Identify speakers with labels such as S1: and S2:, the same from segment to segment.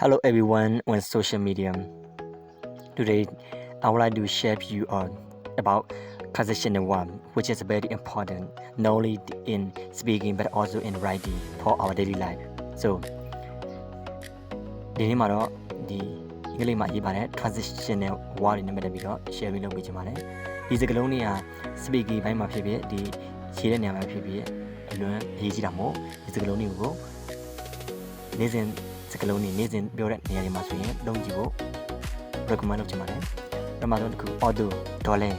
S1: Hello everyone on social media. Today I would like to share with you about conversational one, which is very important not only in speaking but also in writing for our daily life. So ဒီနေ့မှာတော့ဒီအင်္ဂလိပ်မှာရေးပါတယ် transitional word တွေနဲ့ပတ်သက်ပြီးတော့ share လုပ်ပေးချင်ပါတယ်ဒီစကားလုံးတွေက speaking ဘိုင်းမှာဖြစ်ဖြစ်ဒီရေးတဲ့နေရာမှာဖြစ်ဖြစ်အလွန်အရေးကြီးတာမို့ဒီစကားလုံးတွေကိုနေ့စဉ်စကားလုံးတွေနေ့စဉ်ပြောတဲ့နေရာတွေမှာဆိုရင်သုံးကြည့်ဖို့ recommend လုပ်ချင်ပါတယ်ပထမဆုံးတစ်ခု auto dollar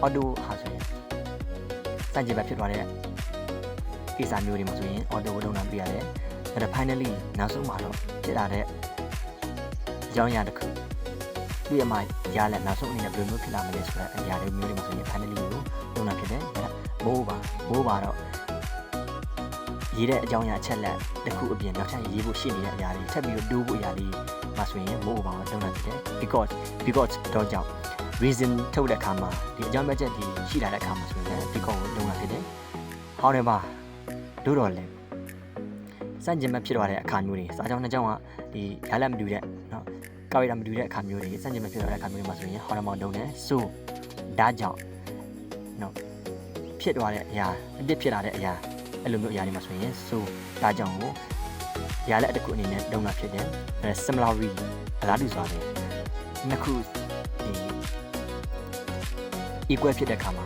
S1: auto ဟာဆိုရင်စံချိန်ပဲဖြစ်သွားတဲ့ကိစ္စမျိုးတွေမှာဆိုရင် auto ကိုလုပ်နိုင်ပြရတယ်ဒါ finally နောက်ဆုံးမှာတော့ဖြစ်လာတဲ့အကြောင်းအရာတစ်ခုဒီအမှရလက်နောက်ဆုံးအနေနဲ့ဘယ်လိုမျိုးဖြစ်လာမလဲဆိုတဲ့အရာတွေမျိုးတွေမှာဆိုရင် finally ကိုလုပ်နိုင်ဖြစ်တယ်မိုးပါတော့ရေးတဲ့အကြောင်းအရာအချက်လက်တစ်ခုအပြင်နောက်ထပ်ရေးဖို့ရှိနေတဲ့အရာတွေထပ်ပြီးတော့တိုးဖို့အရာတွေမှာဆိုရင်မိုးပါတော့လုပ်နိုင်ဖြစ်တယ် because တော့ကြောင့် reason ထုတ်တဲ့အခါမှာဒီအကြောင်းပြချက်ဒီရှိလာတဲ့အခါမှာဆိုရင် because ကိုလုပ်နိုင်ဖြစ်တယ် however တို့တော့လေစံကျင်မဲ့ဖြစ်သွားတဲ့အခါမျိုးတွေစာကြောင်းနှစ်ကြောင်းကဒီရလက်မတူတဲ့เนาะကောက်ရတာမတူတဲ့အခါမျိုးတွေစံကျင်မဲ့ဖြစ်သွားတဲ့အခါမျိုးတွေမှာဆိုရင် however လုံးတယ် so ဒါကြောင့်เนาะဖြစ်သွားတဲ့အရာအပြစ်ဖြစ်လာတဲ့အရာအဲ့လိုမျိုးအရာတွေမှာဆိုရင် so ဒါကြောင့်ကိုရလက်တစ်ခုအနေနဲ့လုံးလာဖြစ်တယ် similarly အလားတူစွာပဲနှစ်ခုဒီ equal ဖြစ်တဲ့အခါမှာ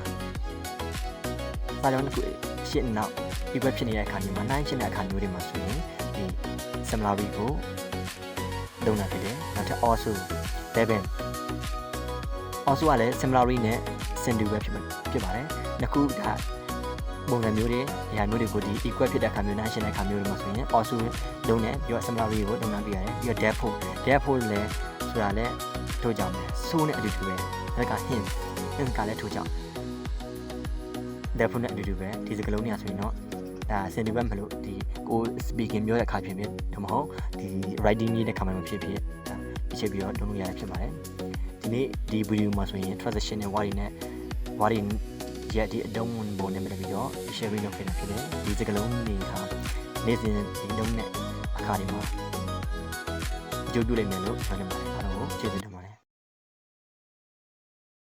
S1: စာကြောင်းတစ်ခုရှင်းနောက်equal ဖြစ်နေတဲ့အခါမျိုးမှာနိုင်ဖြစ်တဲ့အခါမျိုးတွေမှာဆိုရင်ဒီ similarly ကိုလုံးလာဖြစ်တယ်နောက်ထပ် also 11 also ကလည်း similarly နဲ့ single ပဲဖြစ်ပါတယ်နှစ်ခုဒါပုံစံမျိုးတွေအရာမျိုးတွေကိုဒီ equal ဖြစ်တဲ့အခါမျိုးနိုင်ရှင်းတဲ့အခါမျိုးတွေမှာဆိုရင် also လုံးနဲ့ပြီးတော့ similarly ကိုလုံးနိုင်ပြရတယ်ပြီးတော့ therefore လည်းဆိုတာလည်းထို့ကြောင့်ပဲ so နဲ့အတူတူပဲဒါက hint ကလည်းထို့ကြောင့် therefore နဲ့အတူတူပဲဒီစကားလုံးတွေကဆိုရင်တော့ဒါစင်ဒီဘက်မလို့ဒီကို speaking ပြောတဲ့အခါဖြစ်ဖြစ်ဒါမှမဟုတ်ဒီ writing ရေးတဲ့အခါမှာဖြစ်ဖြစ်ဒါဖြစ်ပြီးတော့လုံးလို့ရတာဖြစ်ပါတယ်ဒီနေ့ဒီ video မှာဆိုရင် transition နဲ့ word နဲ့ word ရဲ့ဒီအတုံးပုံနဲ့ပြီးတော့ share လုပ်ခဲ့တာဖြစ်တယ်ဒီစကားလုံးတွေဟာနေ့စဉ်ဒီလုံးနဲ့အခါတွေမှာကြိုးတူလိုက်မယ်လို့ပြောနေပါတယ်အားလုံးကိုကျေးဇူးတင်